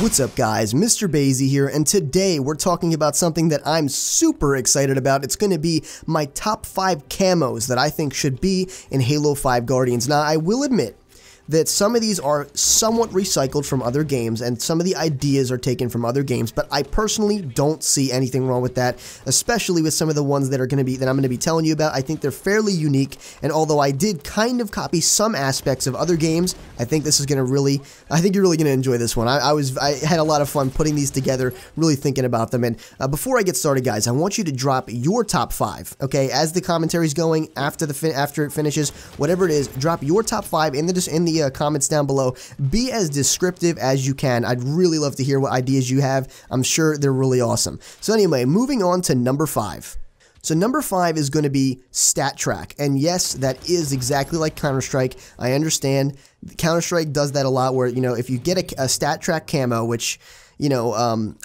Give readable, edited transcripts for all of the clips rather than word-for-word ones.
What's up guys, Mr. Bazy here, and today we're talking about something that I'm super excited about. It's going to be my top 5 camos that I think should be in Halo 5 Guardians. Now, I will admit that some of these are somewhat recycled from other games and some of the ideas are taken from other games, but I personally don't see anything wrong with that, especially with some of the ones that I'm going to be telling you about. I think they're fairly unique, and although I did kind of copy some aspects of other games, I think this is going to I think you're really going to enjoy this one. I had a lot of fun putting these together, really thinking about them. And before I get started, guys, I want you to drop your top 5, okay? As the commentary's going, after it finishes, whatever it is, drop your top 5 in the comments down below. Be as descriptive as you can. I'd really love to hear what ideas you have. I'm sure they're really awesome. So anyway, moving on to number 5. So number 5 is going to be Stat Track, and yes, that is exactly like Counter-Strike. I understand Counter-Strike does that a lot, where, you know, if you get a Stat Track camo, which, you know,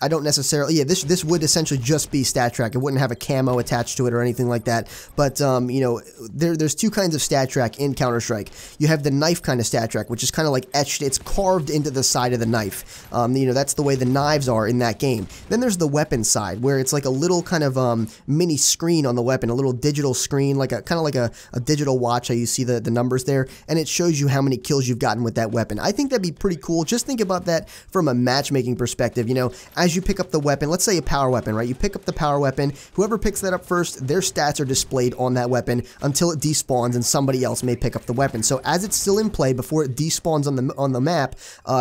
I don't necessarily, yeah, this would essentially just be Stat Track. It wouldn't have a camo attached to it or anything like that. But, you know, there's two kinds of Stat Track in Counter-Strike. You have the knife kind of Stat Track, which is kind of like etched, it's carved into the side of the knife. You know, that's the way the knives are in that game. Then there's the weapon side, where it's like a little kind of mini screen on the weapon, a little digital screen, like kind of like a digital watch, how you see the numbers there, and it shows you how many kills you've gotten with that weapon. I think that'd be pretty cool. Just think about that from a matchmaking perspective. You know, as you pick up the weapon, let's say a power weapon, right? You pick up the power weapon, whoever picks that up first, their stats are displayed on that weapon until it despawns and somebody else may pick up the weapon. So as it's still in play, before it despawns on the map,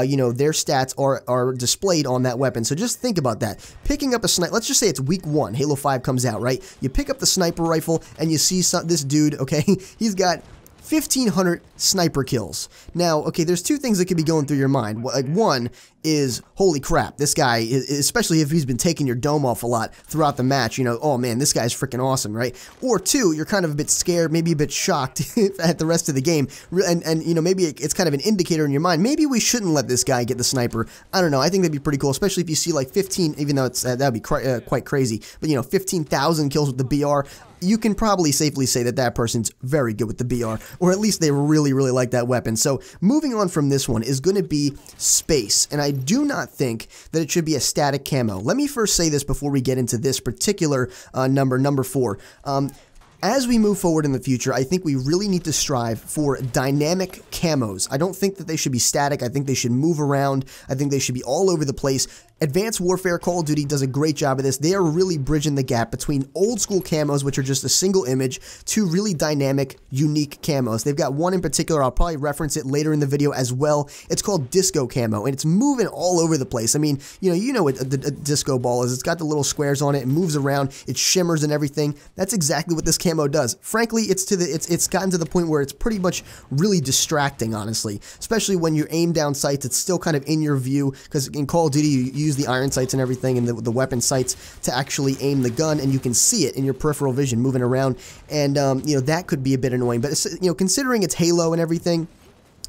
you know, their stats are displayed on that weapon. So just think about that. Picking up a sniper, let's just say it's week 1, Halo 5 comes out, right? You pick up the sniper rifle and you see this dude, okay, he's got 1,500 sniper kills. Now, okay, there's two things that could be going through your mind. Like, one is, holy crap, this guy, especially if he's been taking your dome off a lot throughout the match, you know, oh man, this guy's freaking awesome, right? Or two, you're kind of a bit scared, maybe a bit shocked at the rest of the game, and you know, maybe it's kind of an indicator in your mind, maybe we shouldn't let this guy get the sniper. I don't know, I think that'd be pretty cool, especially if you see like 15, even though it's that'd be quite crazy, but you know, 15,000 kills with the BR, you can probably safely say that that person's very good with the BR, or at least they really like that weapon. So moving on from this one is going to be Space, and I do not think that it should be a static camo. Let me first say this before we get into this particular number 4. As we move forward in the future, I think we really need to strive for dynamic camos. I don't think that they should be static. I think they should move around. I think they should be all over the place. Advanced Warfare, Call of Duty does a great job of this. They are really bridging the gap between old school camos, which are just a single image, to really dynamic, unique camos. They've got one in particular, I'll probably reference it later in the video as well. It's called Disco Camo, and it's moving all over the place. I mean, you know what a disco ball is. It's got the little squares on it, it moves around, it shimmers and everything. That's exactly what this camo does. Frankly, it's gotten to the point where it's pretty much really distracting, honestly. Especially when you aim down sights, it's still kind of in your view, because in Call of Duty, you use the iron sights and everything, and the weapon sights to actually aim the gun, and you can see it in your peripheral vision moving around, and you know, that could be a bit annoying. But you know, considering it's Halo and everything,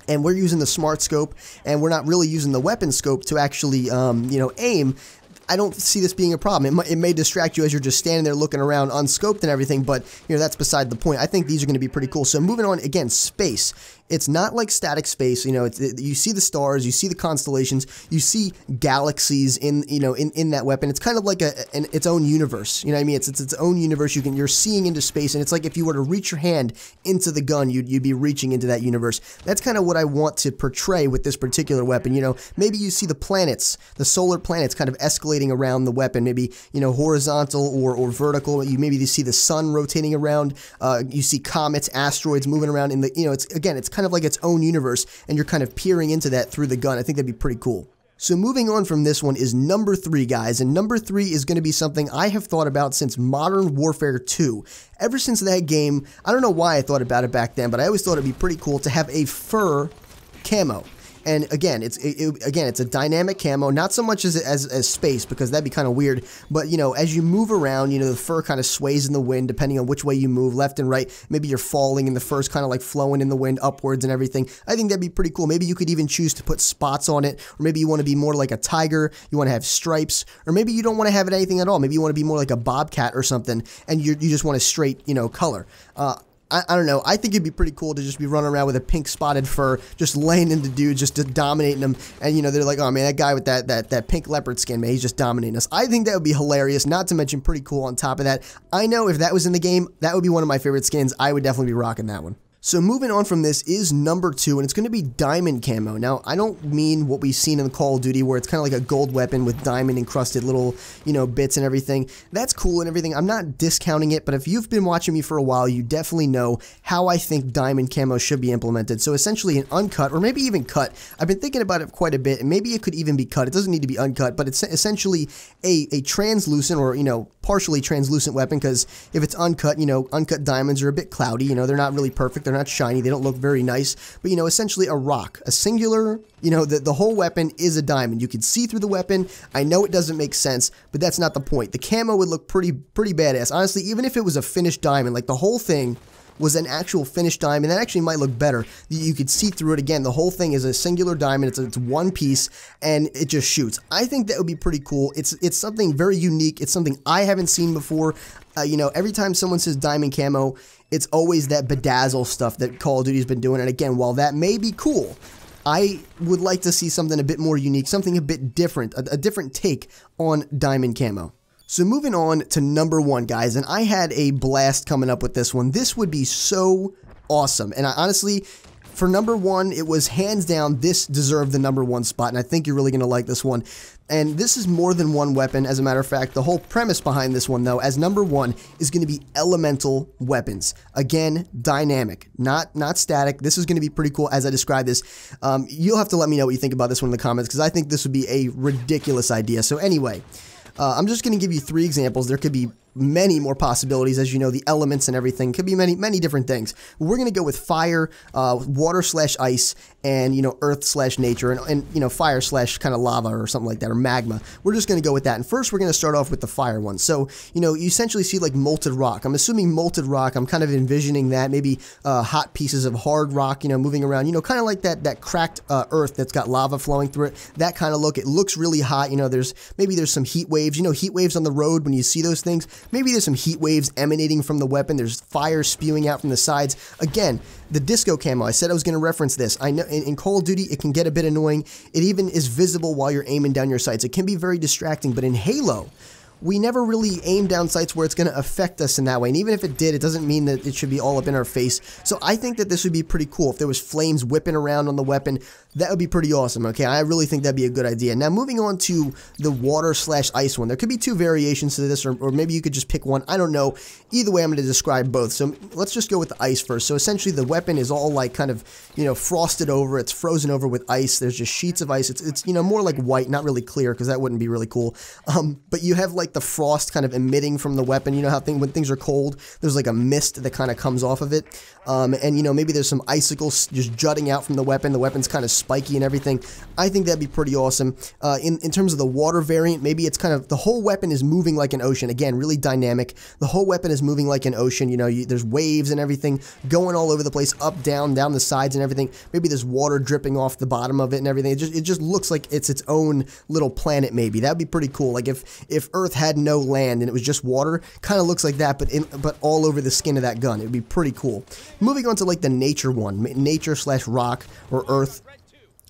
and we're using the smart scope, and we're not really using the weapon scope to actually you know, aim, I don't see this being a problem. It may distract you as you're just standing there looking around unscoped and everything, but you know, that's beside the point. I think these are going to be pretty cool. So moving on, again, Space. It's not like static space, you know, you see the stars, you see the constellations, you see galaxies in that weapon. It's kind of like its own universe, you know what I mean? It's its own universe. You're seeing into space, and it's like if you were to reach your hand into the gun, you'd be reaching into that universe. That's kind of what I want to portray with this particular weapon. You know, maybe you see the planets, the solar planets kind of escalating around the weapon, maybe, you know, horizontal or vertical. You see the sun rotating around, you see comets, asteroids moving around in the, you know, it's kind of like its own universe, and you're kind of peering into that through the gun. I think that'd be pretty cool. So moving on from this one is number 3, guys, and number 3 is going to be something I have thought about since Modern Warfare 2. Ever since that game, I don't know why I thought about it back then, but I always thought it'd be pretty cool to have a fur camo. And again, it's a dynamic camo, not so much as space, because that'd be kind of weird. But you know, as you move around, you know, the fur kind of sways in the wind depending on which way you move, left and right. Maybe you're falling and the fur's kind of like flowing in the wind upwards and everything. I think that'd be pretty cool. Maybe you could even choose to put spots on it, or maybe you want to be more like a tiger, you want to have stripes, or maybe you don't want to have it anything at all. Maybe you want to be more like a bobcat or something, and you just want a straight, you know, color. I don't know. I think it'd be pretty cool to just be running around with a pink spotted fur, just laying into dudes, just dominating them. And, you know, they're like, oh, man, that guy with that pink leopard skin, man, he's just dominating us. I think that would be hilarious, not to mention pretty cool on top of that. I know if that was in the game, that would be one of my favorite skins. I would definitely be rocking that one. So moving on from this is number 2, and it's going to be diamond camo. Now, I don't mean what we've seen in Call of Duty where it's kind of like a gold weapon with diamond encrusted little, you know, bits and everything. That's cool and everything. I'm not discounting it, but if you've been watching me for a while, you definitely know how I think diamond camo should be implemented. So essentially an uncut, or maybe even cut. I've been thinking about it quite a bit, and maybe it could even be cut. It doesn't need to be uncut, but it's essentially a translucent, or, you know, partially translucent weapon, because if it's uncut, you know, uncut diamonds are a bit cloudy, you know, they're not really perfect, they're not shiny, they don't look very nice, but, you know, essentially a rock, a singular, you know, the whole weapon is a diamond. You can see through the weapon. I know it doesn't make sense, but that's not the point. The camo would look pretty badass. Honestly, even if it was a finished diamond, like the whole thing was an actual finished diamond, that actually might look better. You could see through it again. The whole thing is a singular diamond. It's one piece, and it just shoots. I think that would be pretty cool. It's something very unique. It's something I haven't seen before. You know, every time someone says diamond camo, it's always that bedazzle stuff that Call of Duty's been doing. And again, while that may be cool, I would like to see something a bit more unique, something a bit different, a different take on diamond camo. So moving on to number 1, guys, and I had a blast coming up with this one. This would be so awesome, and I honestly, for number 1, it was hands down, this deserved the number 1 spot, and I think you're really going to like this one. And this is more than one weapon, as a matter of fact. The whole premise behind this one, though, as number 1, is going to be elemental weapons. Again, dynamic, not static. This is going to be pretty cool as I describe this. You'll have to let me know what you think about this one in the comments, because I think this would be a ridiculous idea. So anyway, I'm just going to give you 3 examples. There could be many more possibilities. As you know, the elements and everything could be many different things. We're going to go with fire, water / ice, and, you know, earth / nature, and you know, fire / kind of lava or something like that, or magma. We're just going to go with that. And first, we're going to start off with the fire one. So, you know, you essentially see like molten rock. I'm assuming molten rock. I'm kind of envisioning that, maybe hot pieces of hard rock, you know, moving around, you know, kind of like that cracked earth that's got lava flowing through it. That kind of look. It looks really hot. You know, maybe there's some heat waves. You know, heat waves on the road when you see those things. Maybe there's some heat waves emanating from the weapon. There's fire spewing out from the sides. Again, the disco camo, I said I was going to reference this. I know in Call of Duty, it can get a bit annoying. It even is visible while you're aiming down your sights. It can be very distracting, but in Halo, we never really aim down sights where it's going to affect us in that way. And even if it did, it doesn't mean that it should be all up in our face. So I think that this would be pretty cool. If there was flames whipping around on the weapon, that would be pretty awesome, okay? I really think that'd be a good idea. Now, moving on to the water / ice one. There could be 2 variations to this, or maybe you could just pick one. I don't know. Either way, I'm going to describe both. So let's just go with the ice first. So essentially, the weapon is all like kind of, you know, frosted over. It's frozen over with ice. There's just sheets of ice. It's you know, more like white, not really clear, because that wouldn't be really cool. But you have like the frost kind of emitting from the weapon. You know how when things are cold, there's like a mist that kind of comes off of it. And, you know, maybe there's some icicles just jutting out from the weapon. The weapon's kind of spiky and everything. I think that'd be pretty awesome. In terms of the water variant, maybe it's kind of, the whole weapon is moving like an ocean. Again, really dynamic. The whole weapon is moving like an ocean. You know, there's waves and everything going all over the place, up, down the sides and everything. Maybe there's water dripping off the bottom of it and everything. It just looks like it's its own little planet, maybe. That'd be pretty cool. Like if Earth had no land and it was just water, kind of looks like that, but all over the skin of that gun. It would be pretty cool. Moving on to like the nature one, nature / rock or earth.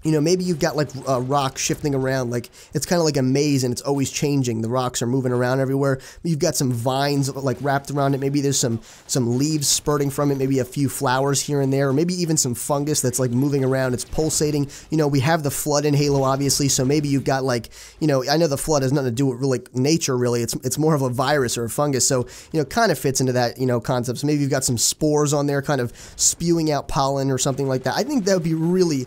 You know, maybe you've got like rock shifting around, like it's kind of like a maze and it's always changing. The rocks are moving around everywhere. You've got some vines like wrapped around it. Maybe there's some leaves spurting from it, maybe a few flowers here and there, or maybe even some fungus that's like moving around. It's pulsating. You know, we have the flood in Halo, obviously, so maybe you've got like, you know, I know the flood has nothing to do with like nature, really. It's more of a virus or a fungus, so, you know, kind of fits into that, you know, concept. So maybe you've got some spores on there kind of spewing out pollen or something like that. I think that would be really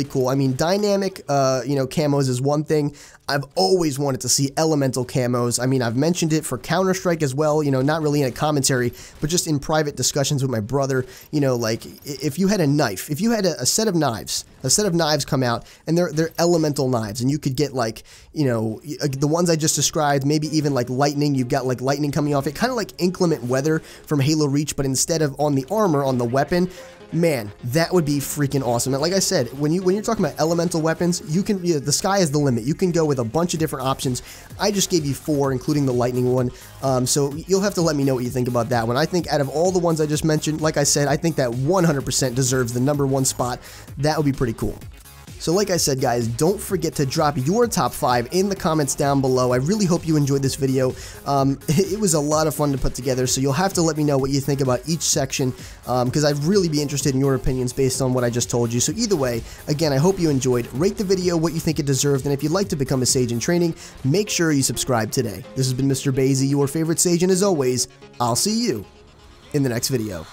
cool. I mean, dynamic, you know, camos is one thing. I've always wanted to see elemental camos. I mean, I've mentioned it for Counter-Strike as well, you know, not really in a commentary, but just in private discussions with my brother. You know, like, if you had a knife, if you had a set of knives come out, and they're elemental knives, and you could get, like, you know, the ones I just described, maybe even like lightning. You've got like lightning coming off it, kind of like inclement weather from Halo Reach, but instead of on the armor, on the weapon, man, that would be freaking awesome. And like I said, when you're talking about elemental weapons, you can, the sky is the limit. You can go with a bunch of different options. I just gave you 4, including the lightning one. So you'll have to let me know what you think about that one. I think out of all the ones I just mentioned, like I said, I think that 100% deserves the #1 spot. That would be pretty cool. So like I said, guys, don't forget to drop your top 5 in the comments down below. I really hope you enjoyed this video. It was a lot of fun to put together, so you'll have to let me know what you think about each section, because I'd really be interested in your opinions based on what I just told you. So either way, again, I hope you enjoyed. Rate the video what you think it deserved, and if you'd like to become a Sage in training, make sure you subscribe today. This has been Mr. Basie, your favorite Sage, and as always, I'll see you in the next video.